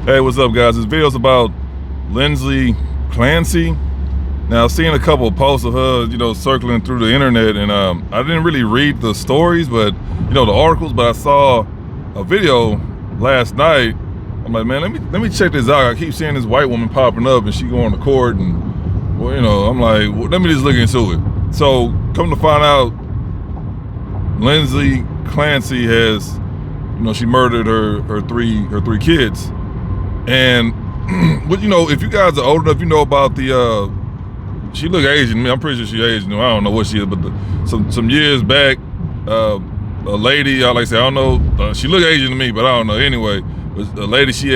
Hey, what's up, guys? This video's about Lindsay Clancy. Now, I've seen a couple of posts of her, circling through the internet, and I didn't really read the stories, but the articles. But I saw a video last night. I'm like, man, let me check this out. I keep seeing this white woman popping up, and she going to court, and I'm like, well, let me just look into it. So, come to find out, Lindsay Clancy has, she murdered her three kids. And but if you guys are old enough, you know about the she look Asian to me. I'm pretty sure she's Asian. I don't know what she is, but some years back, a lady, like I said, I don't know, she looked Asian to me, but I don't know. Anyway, a lady, she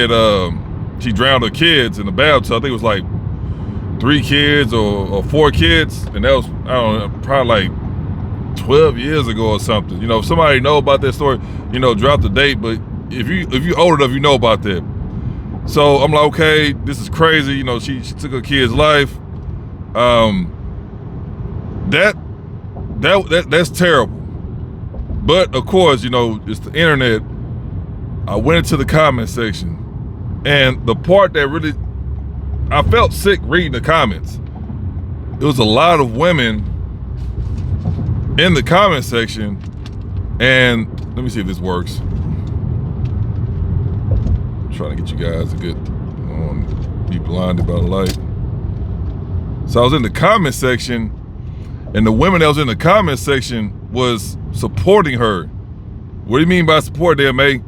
drowned her kids in the bathtub. I think it was like 3 kids or 4 kids, and that was, I don't know, probably like 12 years ago or something. If somebody know about that story, drop the date. But if you old enough, you know about that. So I'm like, okay, this is crazy. She took her kid's life. That's terrible. But of course, it's the internet. I went into the comment section, and the part that really, I felt sick reading the comments. It was a lot of women in the comment section, and let me see if this works. Trying to get you guys a good, be blinded by the light. So I was in the comment section, and the women that was in the comment section was supporting her. What do you mean by support there, mate?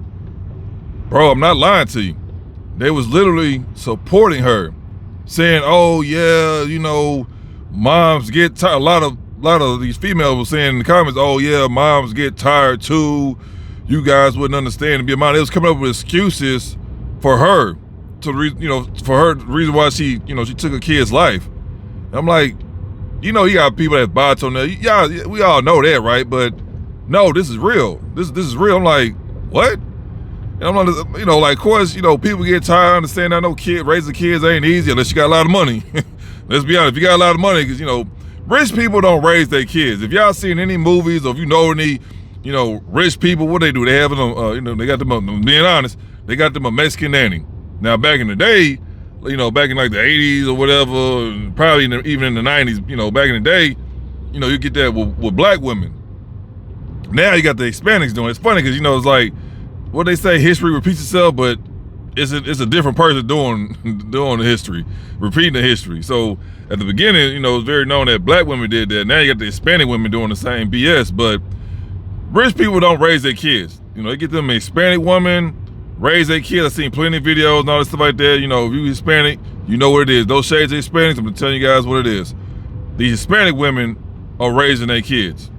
Bro, I'm not lying to you. They was literally supporting her, saying, oh yeah, moms get tired. A lot of these females were saying in the comments, oh yeah, moms get tired too. You guys wouldn't understand. Be a mom. They was coming up with excuses for her, the reason why she took her kid's life. And I'm like, you got people that bots on there. Yeah, we all know that, right? But no, this is real. This is real. I'm like, what? And I'm like, of course, people get tired. I understand. I know raising kids ain't easy unless you got a lot of money. Let's be honest. If you got a lot of money, because rich people don't raise their kids. If y'all seen any movies, or if you know any, rich people, what they do? They have them. They got them. Being honest, they got them a Mexican nanny. Now, back in the day, back in like the 80s or whatever, probably even in the 90s, back in the day, you get that with black women. Now you got the Hispanics doing it. It's funny because, it's like, what they say, history repeats itself, but it's a different person doing the history, repeating the history. So at the beginning, it's very known that black women did that. Now you got the Hispanic women doing the same BS, but rich people don't raise their kids. They get them a Hispanic woman, raise their kids. I've seen plenty of videos and all this stuff like that. If you Hispanic, you know what it is. Those shades of Hispanics, I'm gonna tell you guys what it is. These Hispanic women are raising their kids.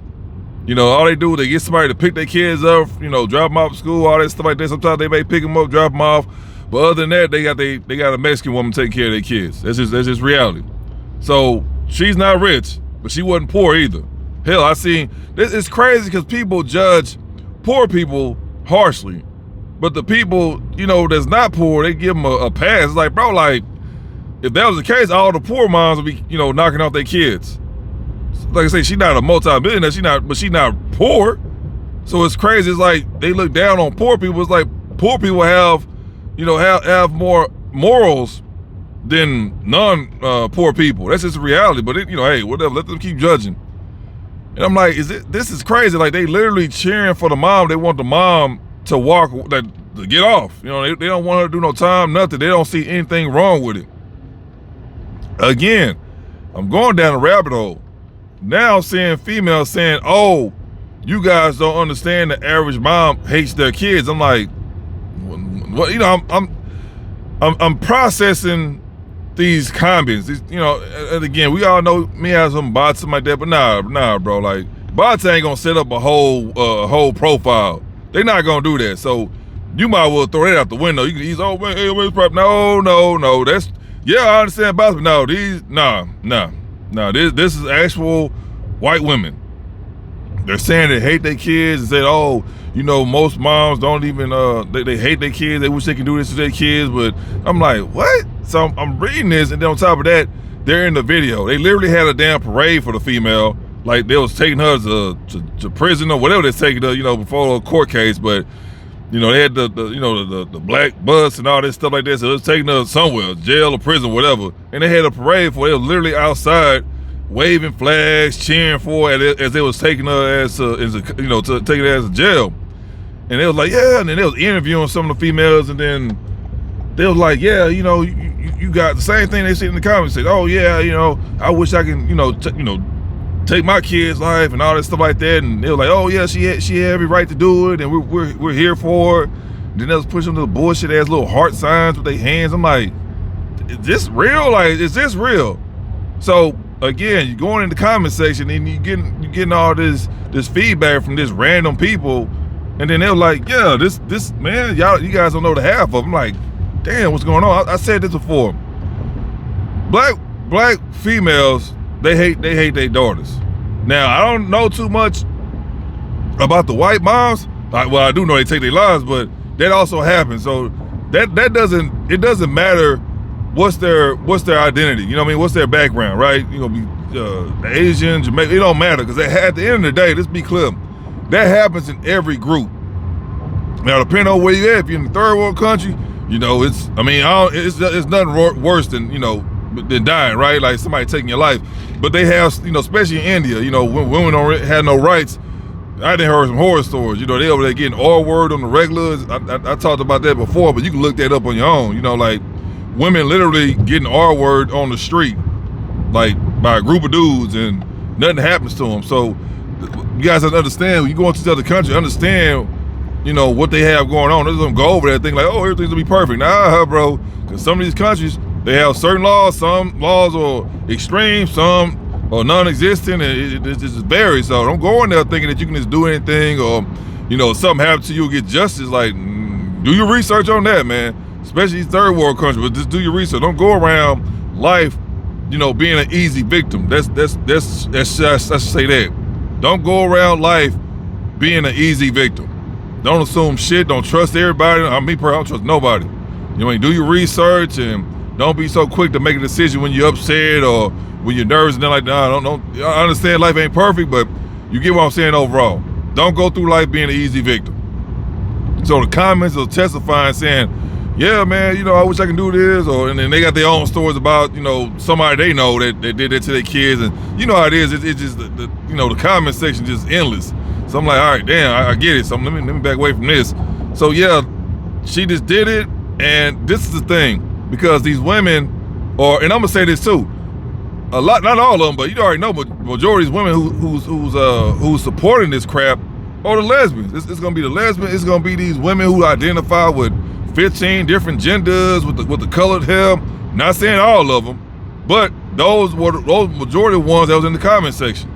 All they do is they get somebody to pick their kids up, drop them off at school, all that stuff like that. Sometimes they may pick them up, drop them off. But other than that, they got a Mexican woman taking care of their kids. That's just reality. So she's not rich, but she wasn't poor either. Hell, I seen this. It's crazy because people judge poor people harshly, but the people that's not poor, they give them a pass. It's like, bro, like if that was the case, all the poor moms would be knocking off their kids. Like I say, she's not a multi-billionaire. But she's not poor. So it's crazy. It's like they look down on poor people. It's like poor people have more morals than poor people. That's just reality. But hey, whatever. Let them keep judging. And I'm like, this is crazy. Like they literally cheering for the mom. They want the mom to to get off. They don't want her to do no time, nothing. They don't see anything wrong with it. Again, I'm going down a rabbit hole. Now I'm seeing females saying, oh, you guys don't understand the average mom hates their kids. I'm like, what? I'm processing these comments. And again, we all know me have some bots, something like that, but nah, bro. Like bots ain't gonna set up a whole profile. They're not gonna do that. So you might well throw that out the window. You can ease, oh man, hey, no. That's, yeah, I understand bots, but no, this is actual white women. They're saying they hate their kids and said, oh, most moms don't even, they hate their kids. They wish they could do this to their kids. But I'm like, what? So I'm reading this, and then on top of that, they're in the video. They literally had a damn parade for the female. Like they was taking her to prison or whatever they're taking her, before a court case. But You know, they had the black bus and all this stuff like that. So it was taking her somewhere, jail or prison, whatever. And they had a parade for it. They were literally outside waving flags, cheering for her as they was taking her taking her as a jail. And they was like, yeah, and then they was interviewing some of the females, and then they was like, yeah, you got the same thing they said in the comments. Said, oh yeah, I wish I can, take my kid's life and all that stuff like that. And they were like, oh yeah, she had every right to do it, and we're here for her. And then they was pushing little bullshit ass little heart signs with their hands. I'm like, is this real? Like, is this real? So again, you going in the comment section and you getting all this feedback from this random people, and then they're like, yeah, this man, you guys don't know the half of them. I'm like, damn, what's going on? I said this before. Black females, they hate their daughters. Now, I don't know too much about the white moms. Well, I do know they take their lives, but that also happens. So that doesn't matter what's their identity. You know what I mean? What's their background, right? Asian, Jamaican, it don't matter, because at the end of the day, let's be clear, that happens in every group. Now, depending on where you're at, if you're in the third world country, it's nothing worse than dying, right? Like somebody taking your life. But they have, especially in India, when women don't have no rights. I done heard some horror stories. They over there getting R word on the regulars. I talked about that before, but you can look that up on your own. Like women literally getting R word on the street, like by a group of dudes, and nothing happens to them. So you guys have to understand, when you go into the other country, understand, what they have going on. They don't go over there and think like, oh, everything's gonna be perfect. Nah, bro, because some of these countries, they have certain laws. Some laws are extreme, some are non-existent, and it just varies. So don't go in there thinking that you can just do anything, or something happens to you, get justice. Like, do your research on that, man. Especially these third world countries, but just do your research. Don't go around life, being an easy victim. Let's say that. Don't go around life being an easy victim. Don't assume shit. Don't trust everybody. I don't trust nobody. Do your research, and don't be so quick to make a decision when you're upset or when you're nervous and then like, nah, I understand life ain't perfect, but you get what I'm saying overall. Don't go through life being an easy victim. So the comments are testifying saying, yeah, man, I wish I can do this, and then they got their own stories about, somebody they know that did that to their kids, and you know how it is. It's just the comment section just endless. So I'm like, all right, damn, I get it. So let me back away from this. So yeah, she just did it, and this is the thing, because these women and I'm gonna say this too, a lot, not all of them, but you already know, but majority of these women who's supporting this crap are the lesbians. It's gonna be the lesbians. It's gonna be these women who identify with 15 different genders with the colored hair. Not saying all of them, but those majority of ones that was in the comment section.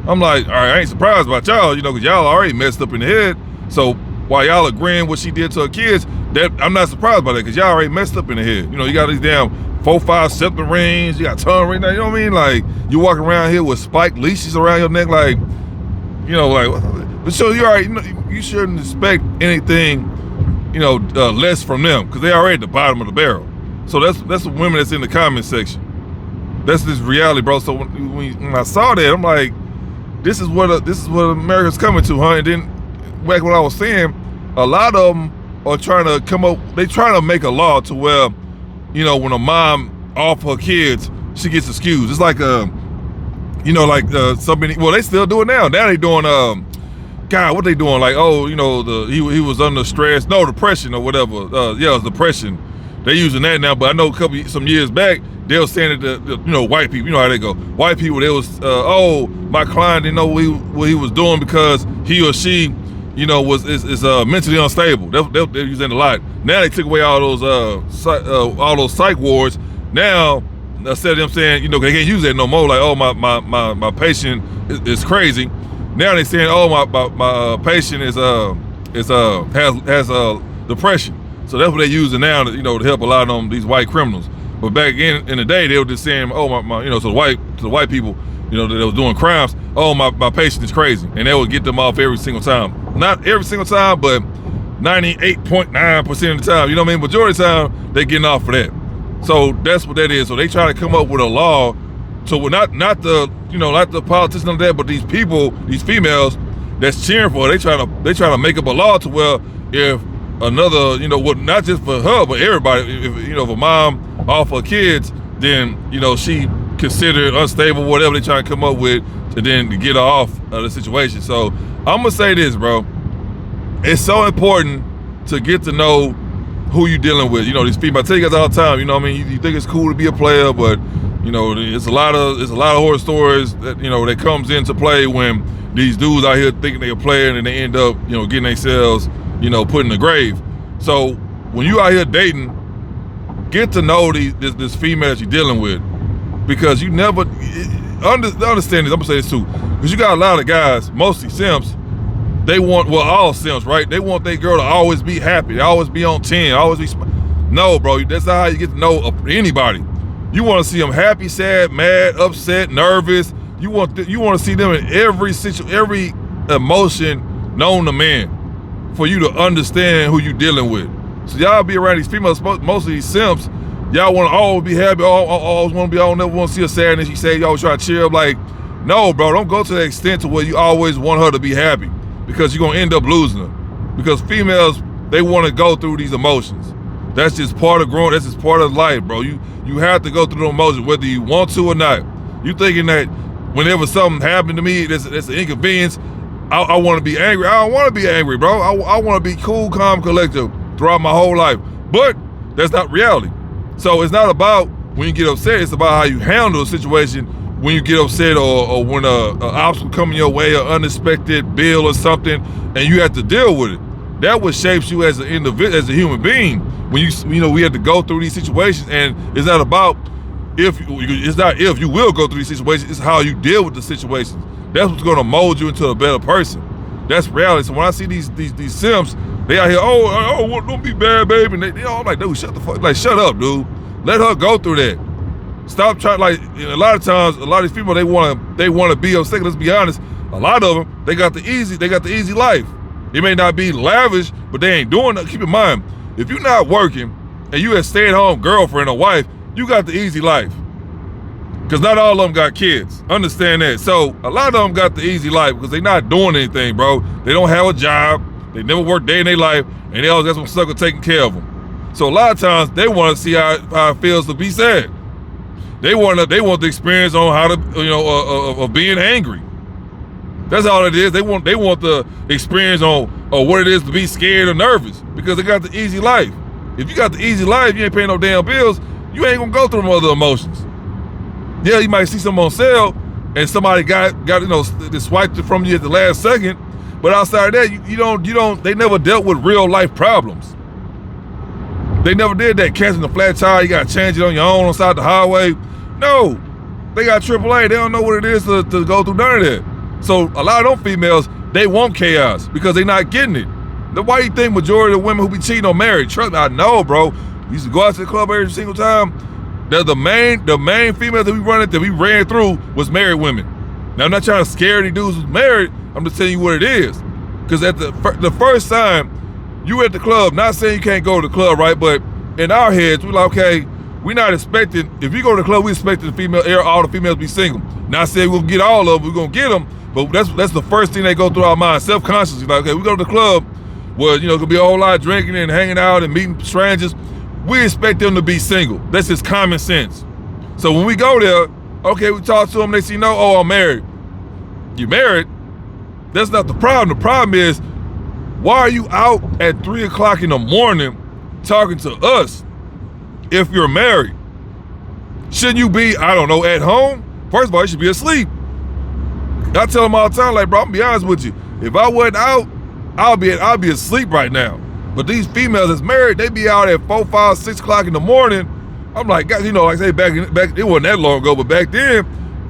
I'm like, all right, I ain't surprised about y'all, because y'all already messed up in the head. So while y'all agreeing what she did to her kids, that I'm not surprised by that, because y'all already messed up in the head. You got these damn 4, 5 septum rings, you got tongue ring, you know what I mean? Like, you walking around here with spiked leashes around your neck, like, but so you already, you shouldn't expect anything, less from them, because they already at the bottom of the barrel. So that's the women that's in the comment section. That's this reality, bro. So when I saw that, I'm like, this is what America's coming to, huh? And then back when I was saying, a lot of them are trying to they trying to make a law to where, when a mom off her kids, she gets excused. It's like somebody, well, they still do it now. Now they doing God, what they doing? Like, oh, he was under stress, no, depression or whatever. Yeah, it was depression. They using that now, but I know some years back, they were saying that the white people, how they go. White people, they was, my client didn't know what he was doing because he or she, is mentally unstable. They're using it a lot. Now they took away all those psych wards. Now, instead of them saying, they can't use that no more. Like, oh, my patient is crazy. Now they saying, oh, my patient has depression. So that's what they're using now to help a lot of these white criminals. But back in the day, they were just saying, oh, to the white people, that was doing crimes, oh, my patient is crazy. And they would get them off every single time. Not every single time, but 98.9% of the time. You know what I mean? Majority of the time, they're getting off for that. So that's what that is. So they try to come up with a law to not the politicians and that, but these people, these females that's cheering for it, they try to make up a law to where if another, well, not just for her, but everybody. If a mom off her kids, then, she considered unstable, whatever they trying to come up with, and then to get her off of the situation. So I'm gonna say this, bro. It's so important to get to know who you dealing with. These females, I tell you guys all the time, you think it's cool to be a player, but it's a lot of horror stories that that comes into play when these dudes out here thinking they're a player and they end up getting themselves put in the grave. So when you out here dating, get to know this female that you're dealing with, because you never understand this. I'm gonna say this too, because you got a lot of guys, mostly simps. They want, all simps, right? They want their girl to always be happy, always be on 10, always be. No, bro, that's not how you get to know anybody. You want to see them happy, sad, mad, upset, nervous. You want to see them in every emotion known to man, for you to understand who you dealing with. So y'all be around these females, most of these simps. Y'all want to always be happy, always want to be. I don't never want to see her sad, and she say y'all always try to cheer up. Like, no, bro, don't go to the extent to where you always want her to be happy, because you're gonna end up losing her. Because females, they want to go through these emotions. That's just part of growing. That's just part of life, bro. You have to go through the emotions, whether you want to or not. You thinking that whenever something happened to me, that's an inconvenience, I want to be angry. I don't want to be angry, bro. I want to be cool, calm, collected throughout my whole life. But that's not reality. So it's not about when you get upset. It's about how you handle a situation when you get upset, or when a obstacle coming your way, an unexpected bill or something, and you have to deal with it. That what shapes you as an individual, as a human being. When we have to go through these situations, and it's not about if you will go through these situations. It's how you deal with the situations. That's what's going to mold you into a better person. That's reality. So when I see these simps, they out here, don't be bad, baby. And I'm like, dude, shut up, dude. Let her go through that. Stop trying. Like, a lot of times, a lot of these people, they want to be upset. Let's be honest. A lot of them, they got the easy life. It may not be lavish, but they ain't doing it. Keep in mind, if you're not working and you a stay-at-home girlfriend or wife, you got the easy life. Because not all of them got kids. Understand that. So a lot of them got the easy life because they not doing anything, bro. They don't have a job. They never worked a day in their life, and they always got some sucker taking care of them. So a lot of times they want to see how it feels to be sad. They want the experience on how to of being angry. That's all it is. They want the experience on what it is to be scared or nervous, because they got the easy life. If you got the easy life, you ain't paying no damn bills. You ain't gonna go through them other emotions. Yeah, you might see something on sale and somebody got they swiped it from you at the last second, but outside of that, you don't. They never dealt with real life problems. They never did that. Catching a flat tire, you gotta change it on your own on the side of the highway. No, they got AAA. They don't know what it is to go through none of that. So a lot of them females, they want chaos because they not getting it. Why do you think majority of women who be cheating on married? Trust me, I know, bro. We used to go out to the club every single time. The main females that we ran through was married women. Now, I'm not trying to scare any dudes who's married. I'm just telling you what it is. Because at the first time you at the club, not saying you can't go to the club, right? But in our heads, we're like, okay, we're not expecting, if you go to the club, we expecting all the females to be single. Not saying we're gonna get all of them, we're gonna get them, but that's the first thing that go through our mind, self-consciously. Like, okay, we go to the club where, could be a whole lot of drinking and hanging out and meeting strangers. We expect them to be single. That's just common sense. So when we go there, okay, we talk to them, they say, no, I'm married. You married? That's not the problem. The problem is, why are you out at 3 o'clock in the morning talking to us if you're married? Shouldn't you be, I don't know, at home? First of all, you should be asleep. I tell them all the time, like, bro, I'm gonna be honest with you. If I wasn't out, I'll be asleep right now. But these females that's married, they be out at 4, 5, 6 o'clock in the morning. I'm like, guys, like I say, back, it wasn't that long ago, but back then,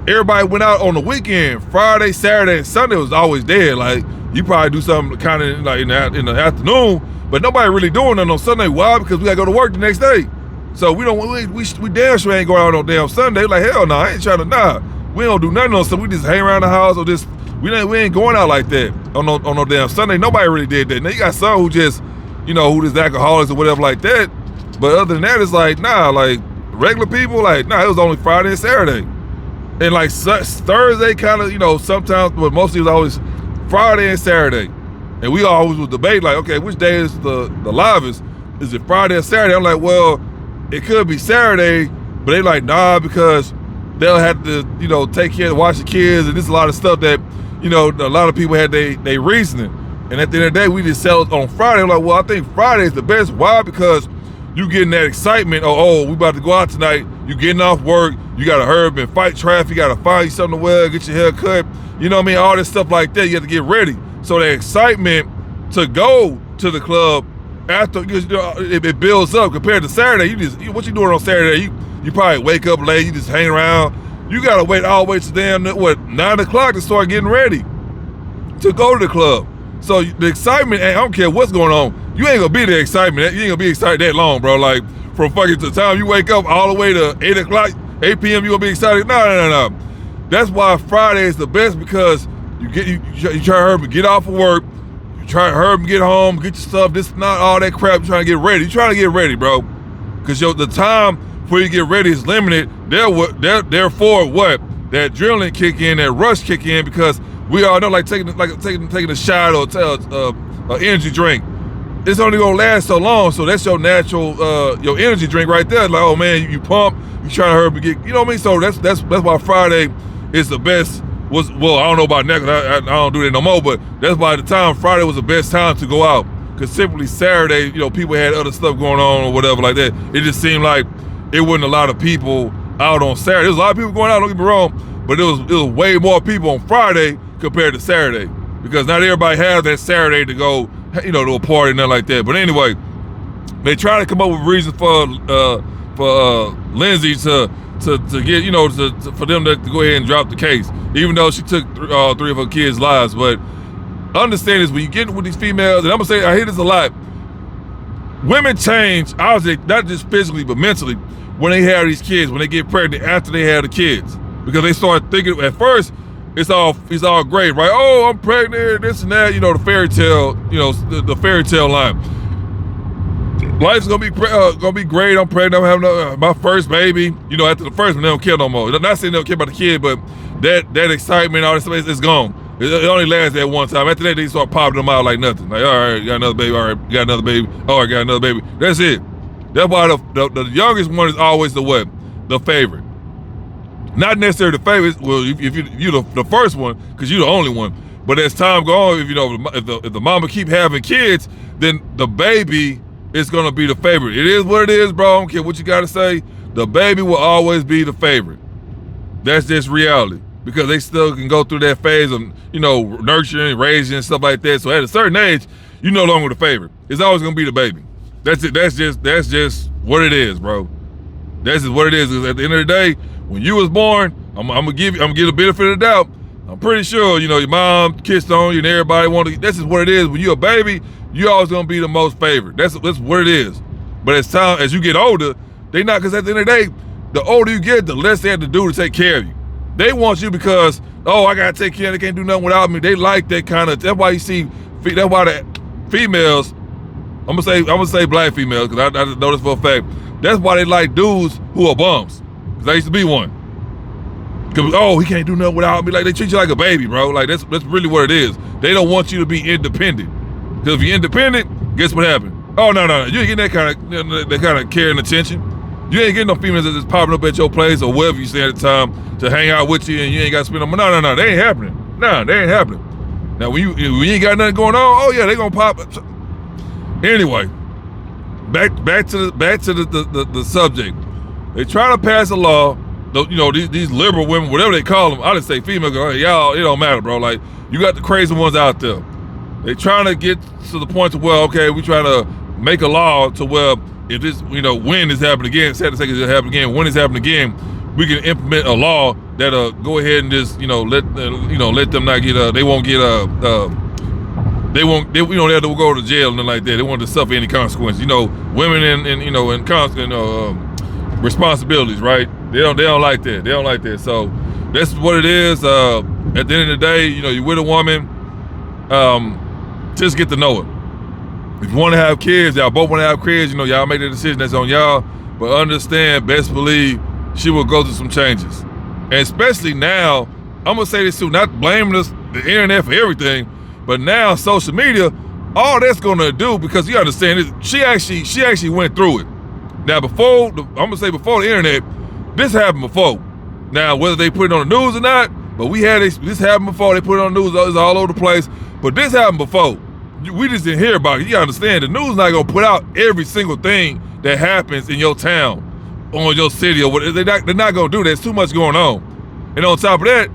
everybody went out on the weekend. Friday, Saturday, and Sunday was always dead. Like, you probably do something kind of like in the afternoon, but nobody really doing nothing on Sunday. Why? Because we gotta go to work the next day. So we damn sure ain't going out on damn Sunday. Like, hell no, I ain't trying to, we don't do nothing on Sunday. We just hang around the house or just, we ain't going out like that on no damn Sunday. Nobody really did that. Now you got some who just, who just alcoholics or whatever like that. But other than that, it's like, nah, like regular people, like, nah, it was only Friday and Saturday. And like Thursday kind of, sometimes, but mostly it was always Friday and Saturday. And we always would debate like, okay, which day is the livest? Is it Friday or Saturday? I'm like, well, it could be Saturday, but they like, nah, because they'll have to, take care, watch the kids, and there's a lot of stuff that, a lot of people had they reasoning. And at the end of the day, we just sell it on Friday. I'm like, well, I think Friday is the best. Why? Because you getting that excitement. Oh, we about to go out tonight. You getting off work. You got to hurry up and fight traffic. You got to find you something to wear, get your hair cut. You know what I mean? All this stuff like that. You have to get ready. So the excitement to go to the club after, it builds up compared to Saturday. What you doing on Saturday? You probably wake up late. You just hang around. You got to wait all the way to damn, 9 o'clock to start getting ready to go to the club. So the excitement, I don't care what's going on, you ain't gonna be the excitement. You ain't gonna be excited that long, bro. Like from fucking to the time you wake up all the way to 8 o'clock, 8 p.m. you gonna be excited? No. That's why Friday is the best, because you try to hurry up and get off of work, you try to hurry up and get home, get your stuff, this not all that crap, you're trying to get ready. You're trying to get ready, bro. Because the time before you get ready is limited. Therefore what? That adrenaline kick in, that rush kick in, because we all know, like taking a shot or an energy drink, it's only gonna last so long. So that's your natural your energy drink right there. Like, oh man, you pump, you try to hurry up and get, you know what I mean? So that's why Friday is the best. Well, I don't know about now, 'cause I don't do that no more, but that's why the time Friday was the best time to go out. Because simply Saturday, people had other stuff going on or whatever like that. It just seemed like it wasn't a lot of people out on Saturday. There's a lot of people going out, don't get me wrong, but it was way more people on Friday compared to Saturday, because not everybody has that Saturday to go, to a party and nothing like that. But anyway, they try to come up with reasons for Lindsay to get, for them to go ahead and drop the case, even though she took 3 of her kids' lives. But understand this, when you get with these females, and I'm gonna say, I hear this a lot, women change, obviously, not just physically, but mentally, when they have these kids, when they get pregnant, after they have the kids, because they start thinking, at first, it's all great, right? Oh, I'm pregnant, this and that, the fairy tale, the fairy tale line. Life's gonna be great. I'm pregnant. I'm having my first baby. After the first one, they don't care no more. Not saying they don't care about the kid, but that excitement, all this stuff, it's gone. It only lasts that one time. After that, they start popping them out like nothing. Like, all right, got another baby. All right, got another baby. All right, got another baby. That's it. That's why the youngest one is always the favorite. Not necessarily the favorite. Well, if you're the first one, because you're the only one. But as time goes on, if the mama keep having kids, then the baby is gonna be the favorite. It is what it is, bro. I don't care what you gotta say. The baby will always be the favorite. That's just reality, because they still can go through that phase of nurturing, raising, and stuff like that. So at a certain age, you're no longer the favorite. It's always gonna be the baby. That's it. That's just what it is, bro. That's just what it is. Because at the end of the day, when you was born, I'm gonna give the benefit of the doubt. I'm pretty sure, your mom kissed on you and everybody wanted. This is what it is. When you're a baby, you're always gonna be the most favored. That's what it is. But as you get older, they not, because at the end of the day, the older you get, the less they have to do to take care of you. They want you because, oh, I gotta take care of them. They can't do nothing without me. They like that kind of. That's why you see. That's why the females. I'm gonna say black females, because I know this for a fact. That's why they like dudes who are bums. Because I used to be one. Because, oh, he can't do nothing without me. Like, they treat you like a baby, bro. Like, that's really what it is. They don't want you to be independent. Because if you're independent, guess what happened? Oh, no. You ain't getting that kind of care and attention. You ain't getting no females that's just popping up at your place or wherever you stay at the time to hang out with you, and you ain't got to spend no money. No. They ain't happening. Nah, they ain't happening. Now, when you ain't got nothing going on, oh, yeah, they gonna pop. Anyway, back to the subject. They try to pass a law. These liberal women, whatever they call them, I just say female, y'all, it don't matter, bro. Like, you got the crazy ones out there. They trying to get to the point to where, okay, we trying to make a law to where if this, when this happen again, sad to say it happen again, when this happen again, we can implement a law that'll go ahead and just, let them not get, they won't get, they don't have to go to jail and nothing like that. They won't have to suffer any consequences. Women and responsibilities, right? They don't like that. They don't like that. So that's what it is. At the end of the day, you're with a woman, just get to know her. If you want to have kids, y'all both want to have kids, y'all make the decision, that's on y'all. But understand, best believe, she will go through some changes. And especially now, I'm gonna say this too, not blaming the internet for everything, But now social media, all that's gonna do, because you understand it, she actually went through it. Now before before the internet, this happened before. Now whether they put it on the news or not, but this happened before. They put it on the news, it's all over the place. But this happened before. We just didn't hear about it. You understand, the news not gonna put out every single thing that happens in your town, or your city, or whatever. They're not gonna do that. There's too much going on. And on top of that,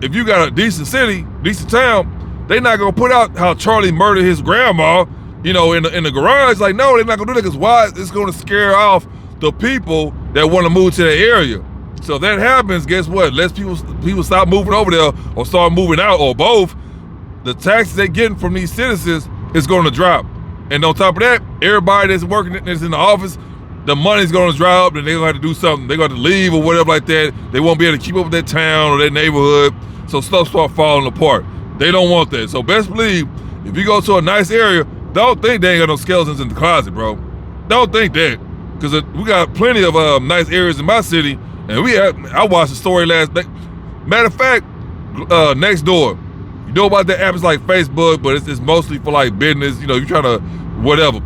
if you got a decent city, decent town, they not gonna put out how Charlie murdered his grandma, in the garage. Like, no, they're not gonna do that, because why? It's gonna scare off the people that want to move to that area. So if that happens, guess what? Less people stop moving over there or start moving out, or both. The taxes they're getting from these citizens is gonna drop. And on top of that, everybody that's working, that's in the office, the money's gonna dry up, and they're gonna have to do something. They're gonna have to leave or whatever like that. They won't be able to keep up with their town or their neighborhood. So stuff start falling apart. They don't want that. So best believe, if you go to a nice area, don't think they ain't got no skeletons in the closet, bro. Don't think that. Because we got plenty of nice areas in my city, and I watched the story last night. Matter of fact, next door. You know about that app? It's like Facebook, but it's mostly for like business. You trying to whatever.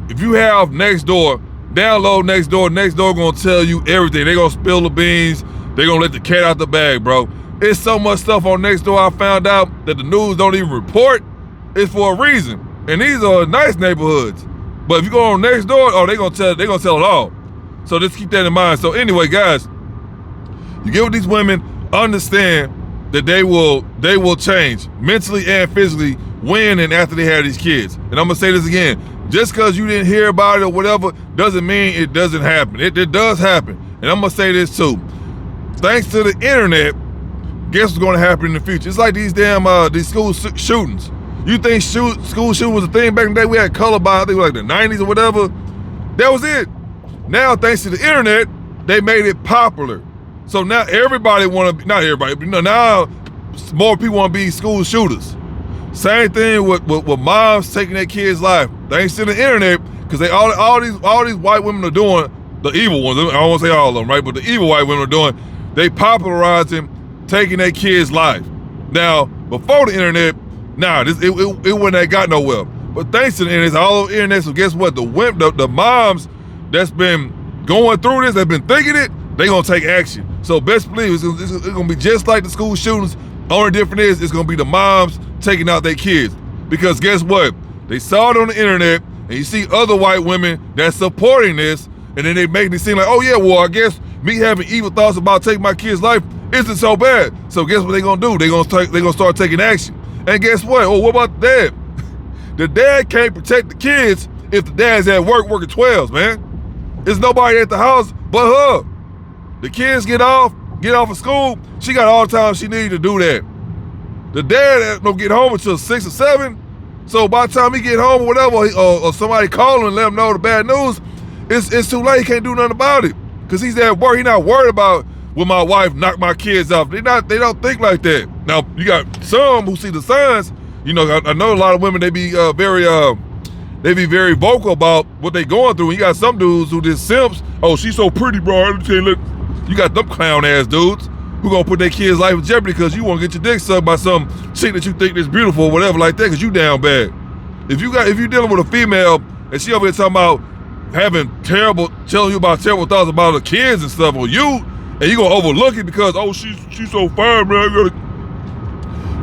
If you have Nextdoor, download Nextdoor. Nextdoor gonna tell you everything. They gonna spill the beans. They gonna let the cat out the bag, bro. It's so much stuff on Nextdoor I found out that the news don't even report. It's for a reason. And these are nice neighborhoods. But if you go on Nextdoor, they gonna tell it all. So just keep that in mind. So anyway, guys, you get with these women, understand that they will change mentally and physically when and after they have these kids. And I'm gonna say this again, just because you didn't hear about it or whatever doesn't mean it doesn't happen. It does happen. And I'm gonna say this too. Thanks to the internet, guess what's gonna happen in the future? It's like these these school shootings. You think school shooting was a thing back in the day? We had color by, I think it was like the 90s or whatever. That was it. Now, thanks to the internet, they made it popular. So now everybody want to be, not everybody, but now more people want to be school shooters. Same thing with moms taking their kids' life. Thanks to the internet, because all these white women are doing, the evil ones, I don't want to say all of them, right? But the evil white women are doing, they popularizing taking their kids' life. Now, before the internet, it wouldn't have got nowhere. But thanks to the internet, it's all over the internet, so guess what? The moms that's been going through this, that's been thinking it, they gonna take action. So best believe it's gonna be just like the school shootings. Only difference is it's gonna be the moms taking out their kids. Because guess what? They saw it on the internet, and you see other white women that's supporting this, and then they make it seem like, oh yeah, well, I guess me having evil thoughts about taking my kid's life isn't so bad. So guess what they gonna do? They gonna start taking action. And guess what? Oh, what about the dad? The dad can't protect the kids if the dad's at work working 12s, man. There's nobody at the house but her. The kids get off of school, she got all the time she needs to do that. The dad don't get home until 6 or 7, so by the time he get home or whatever, or somebody call him and let him know the bad news, it's too late, he can't do nothing about it. Because he's at work, he's not worried about will my wife knock my kids off. They don't think like that. Now, you got some who see the signs. I know a lot of women, they be very vocal about what they going through. And you got some dudes who just simps. Oh, she's so pretty, bro. You got them clown ass dudes who gonna put their kids' life in jeopardy because you want to get your dick sucked by some chick that you think is beautiful or whatever like that, because you down bad. If you dealing with a female and she over here talking about telling you about terrible thoughts about her kids and stuff on you, and you gonna overlook it because, oh, she's so fine, man.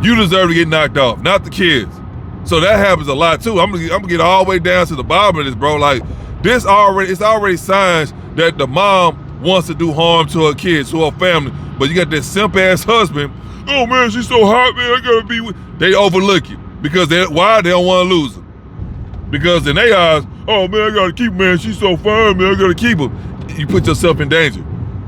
You deserve to get knocked off, not the kids. So that happens a lot too. I'm gonna get all the way down to the bottom of this, bro. Like it's already signs that the mom wants to do harm to her kids, to her family. But you got that simp ass husband. Oh man, she's so hot, man. I gotta be with. They overlook it because they don't want to lose her. Because in their eyes, oh man, I gotta keep her, man. She's so fine, man. I gotta keep her. You put yourself in danger.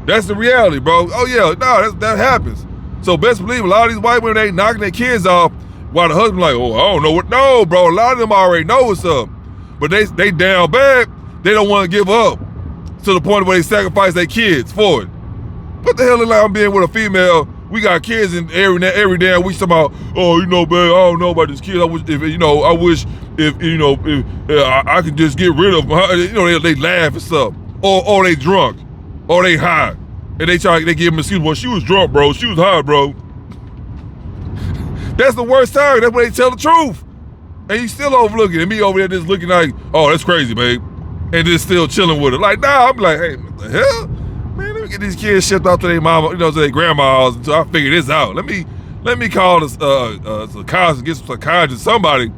That's the reality, bro. Oh yeah, no, that happens. So best believe a lot of these white women, they knocking their kids off while the husband like, oh, I don't know what. No, bro, a lot of them already know what's up. But they down bad. They don't want to give up to the point where they sacrifice their kids for it. What the hell is like I'm being with a female? We got kids in every damn week. Talking about, oh, babe, I don't know about this kid. I wish if I could just get rid of them. They laugh and stuff, or they drunk, or they high, and they give them an excuse. Well, she was drunk, bro. She was high, bro. That's the worst time. That's when they tell the truth. And you still overlooking it. And me over there just looking like, oh, that's crazy, babe. And just still chilling with her. Like, nah, I'm like, hey, what the hell? Man, let me get these kids shipped off to their mama, to their grandma's until I figure this out. Let me call the psychiatrist, get some psychiatrist, somebody.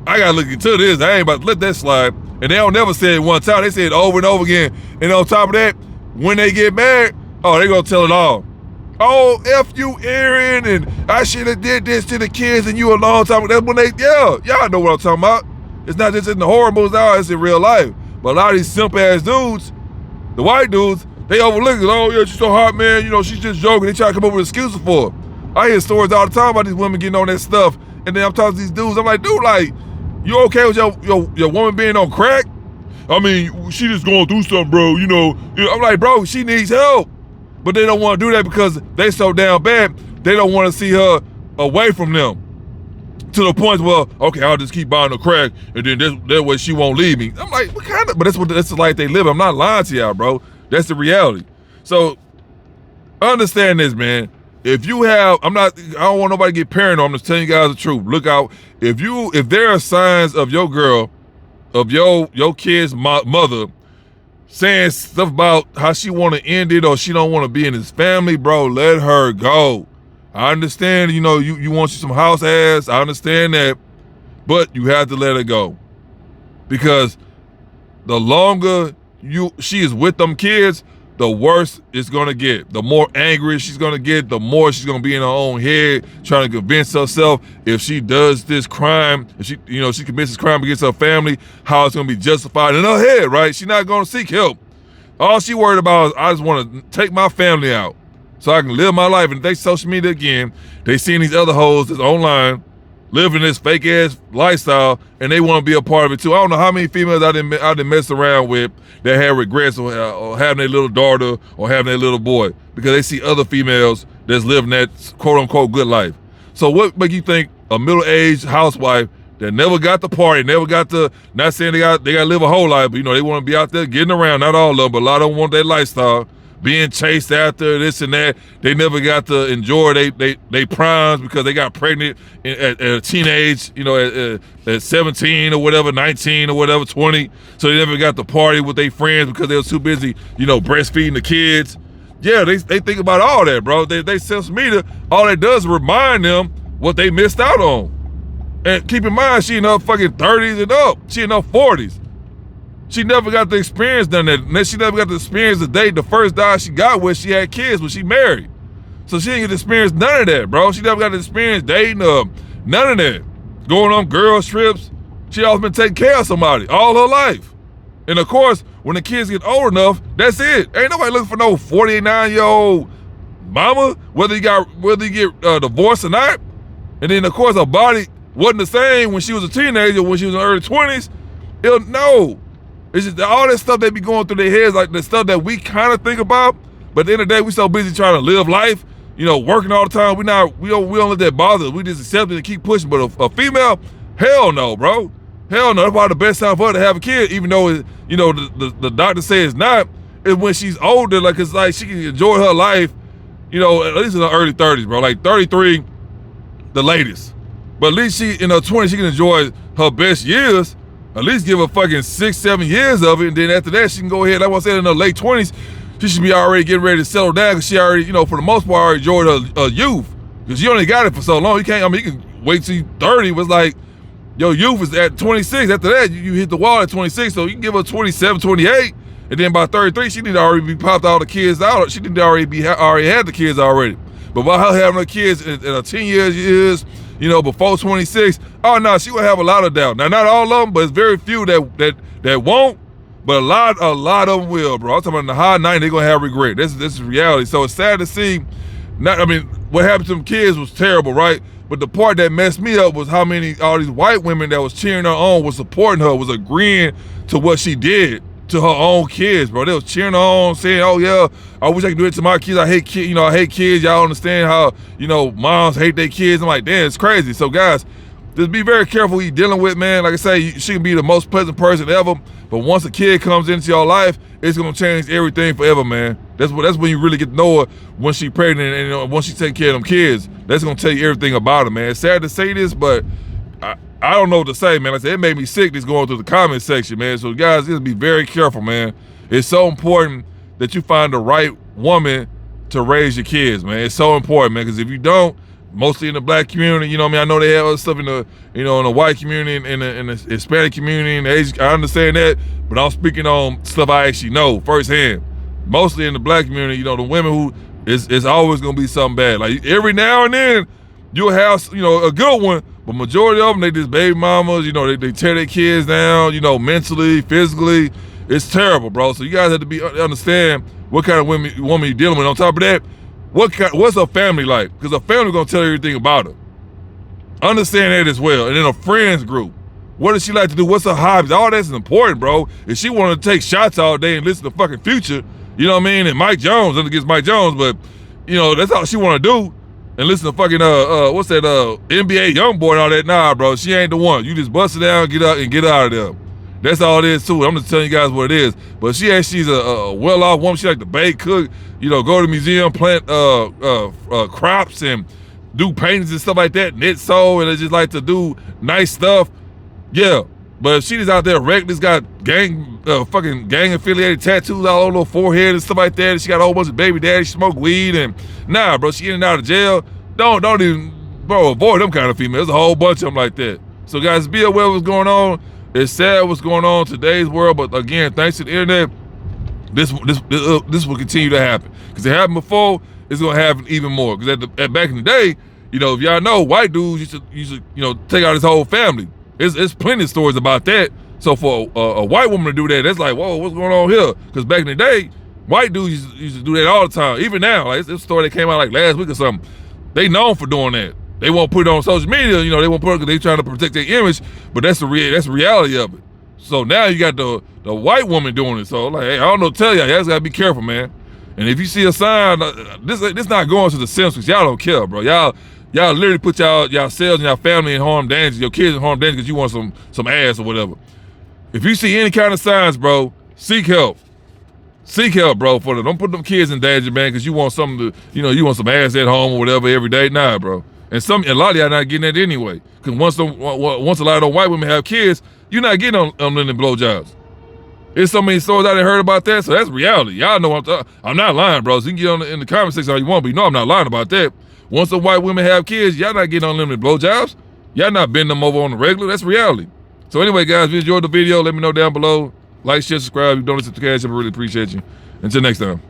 I gotta look into this. I ain't about to let that slide. And they don't never say it one time. They say it over and over again. And on top of that, when they get married, oh, they gonna tell it all. Oh, F you, Aaron, and I should have did this to the kids and you a long time ago. That's when y'all know what I'm talking about. It's not just in the horror movies now, it's in real life. But a lot of these simp ass dudes, the white dudes, they overlook it. Oh yeah, she's so hot, man. She's just joking. They try to come up with excuses for her. I hear stories all the time about these women getting on that stuff. And then I'm talking to these dudes, I'm like, dude, like, you okay with your woman being on crack? I mean, she just going through something, bro. I'm like, bro, she needs help. But they don't want to do that because they so down bad, they don't want to see her away from them. To the point where, okay, I'll just keep buying her crack, and then that way she won't leave me. I'm like, what kind of? But that's the life they live. I'm not lying to y'all, bro. That's the reality. So understand this, man. If you have, I don't want nobody to get paranoid. I'm just telling you guys the truth. Look out. If there are signs of your girl, of your kid's mother saying stuff about how she want to end it or she don't want to be in his family, bro, let her go. I understand, you want you some house ass. I understand that, but you have to let her go, because the longer she is with them kids, the worse it's gonna get. The more angry she's gonna get, the more she's gonna be in her own head, trying to convince herself if she does this crime, if she commits this crime against her family, how it's gonna be justified in her head, right? She's not gonna seek help. All she worried about is, I just want to take my family out so I can live my life. And if they social media again, they seeing these other hoes that's online, living this fake ass lifestyle, and they want to be a part of it too. I don't know how many females I didn't mess around with that had regrets or having their little daughter or having their little boy because they see other females that's living that quote unquote good life. So what make you think a middle-aged housewife that never got the party, never got to, not saying they got to live a whole life, but they want to be out there getting around, not all of them, but a lot of them want that lifestyle, being chased after this and that. They never got to enjoy they primes because they got pregnant at a teenage, at 17 or whatever, 19 or whatever, 20. So they never got to party with their friends because they was too busy, breastfeeding the kids. Yeah, they think about all that, bro. They social media, all that does is remind them what they missed out on. And keep in mind, she in her fucking 30s and up. She in her 40s. She never got to experience none of that. And she never got to experience the first guy she got with, she had kids when she married. So she didn't get to experience none of that, bro. She never got to experience dating, none of that. Going on girls trips. She always been taking care of somebody all her life. And of course, when the kids get old enough, that's it. Ain't nobody looking for no 49-year-old mama, whether you get divorced or not. And then of course her body wasn't the same when she was a teenager, when she was in her early 20s. No. It's just all that stuff they be going through their heads, like the stuff that we kind of think about, but at the end of the day, we so busy trying to live life, working all the time. We don't let that bother us. We just accept it and keep pushing. But a female, hell no, bro. Hell no. That's probably the best time for her to have a kid, even though the doctor says it's not, is when she's older, like it's like she can enjoy her life, at least in her early 30s, bro. Like 33, the latest. But at least she in her 20s, she can enjoy her best years. At least give her fucking 6-7 years of it, and then after that she can go ahead. Like I said, in her late 20s, she should be already getting ready to settle down, because she already, for the most part, already enjoyed her youth. Because you only got it for so long. You can wait till you're 30, but it's like, your youth is at 26. After that, you hit the wall at 26, so you can give her 27, 28, and then by 33, she need to already be popped all the kids out. She need to already had the kids already. But by her having her kids in her 10 years, before 26, oh no, she will have a lot of doubt. Now, not all of them, but it's very few that won't, but a lot of them will, bro. I'm talking about in the high 90s, they're gonna have regret. This is reality. So it's sad to see. What happened to them kids was terrible, right? But the part that messed me up was how all these white women that was cheering her on, was supporting her, was agreeing to what she did to her own kids, bro. They was cheering her on, saying, oh yeah, I wish I could do it to my kids. I hate kids, I hate kids. Y'all understand how, moms hate their kids. I'm like, damn, it's crazy. So guys, just be very careful who you dealing with, man. Like I say, she can be the most pleasant person ever, but once a kid comes into your life, it's gonna change everything forever, man. That's when you really get to know her, when she pregnant and, you know, once she take care of them kids. That's gonna tell you everything about her, man. It's sad to say this, but I don't know what to say, man. Like I said, it made me sick just going through the comment section, man. So guys, just be very careful, man. It's so important that you find the right woman to raise your kids, man. It's so important, man, because if you don't, mostly in the black community, you know what I mean? I know they have other stuff in the, you know, in the white community, in the Hispanic community, and the Asian, I understand that, but I'm speaking on stuff I actually know firsthand. Mostly in the black community, you know, the women who, it's always gonna be something bad. Like every now and then, you'll have, you know, a good one, but majority of them, they just baby mamas, you know, they tear their kids down, you know, mentally, physically. It's terrible, bro. So you guys have to understand what kind of woman you're dealing with. On top of that, what's a family like? Because a family gonna tell you everything about her. Understand that as well. And then a friends group. What does she like to do? What's her hobbies? All that's important, bro. If she wanted to take shots all day and listen to fucking Future, you know what I mean? And Mike Jones, nothing against Mike Jones, but you know, that's all she wanna do. And listen to fucking what's that NBA YoungBoy and all that. Nah, bro, she ain't the one. You just bust it down, get out and get out of there. That's all it is too. I'm just telling you guys what it is. But she's a well-off woman. She like to bake, cook, you know, go to the museum, plant crops and do paintings and stuff like that, knit, sew, and they just like to do nice stuff. Yeah, but if she just out there reckless, got fucking gang affiliated tattoos all over her forehead and stuff like that, and she got a whole bunch of baby daddies, she smoke weed, and nah, bro, she in and out of jail. Don't even, bro, avoid them kind of females. There's a whole bunch of them like that. So guys, be aware of what's going on. It's sad what's going on in today's world, but again, thanks to the internet, this will continue to happen. Because it happened before, it's gonna happen even more. Because back in the day, you know, if y'all know, white dudes used to you know, take out his whole family. There's plenty of stories about that. So for a white woman to do that, that's like, whoa, what's going on here? Because back in the day, white dudes used to do that all the time. Even now, like, it's a story that came out like last week or something. They known for doing that. They won't put it on social media, you know, they won't put it because they trying to protect their image, but that's the reality of it. So now you got the white woman doing it. So like, hey, I don't know, tell y'all just gotta be careful, man. And if you see a sign, this not going to the Simpsons. Y'all don't care, bro. Y'all literally put y'all selves and y'all family in harm danger, your kids in harm danger because you want some ass or whatever. If you see any kind of signs, bro, seek help. Seek help, bro, for them. Don't put them kids in danger, man, because you want something to, you know, you want some ass at home or whatever every day. Nah, bro. And a lot of y'all not getting that anyway. Because once a lot of those white women have kids, you're not getting on them blowjobs. There's so many stories I done heard about that, so that's reality. Y'all know I'm not lying, bro. So you can get in the comment section all you want, but you know I'm not lying about that. Once the white women have kids, y'all not getting unlimited blowjobs. Y'all not bending them over on the regular. That's reality. So anyway, guys, if you enjoyed the video, let me know down below. Like, share, subscribe. If you don't listen to the cash, I really appreciate you. Until next time.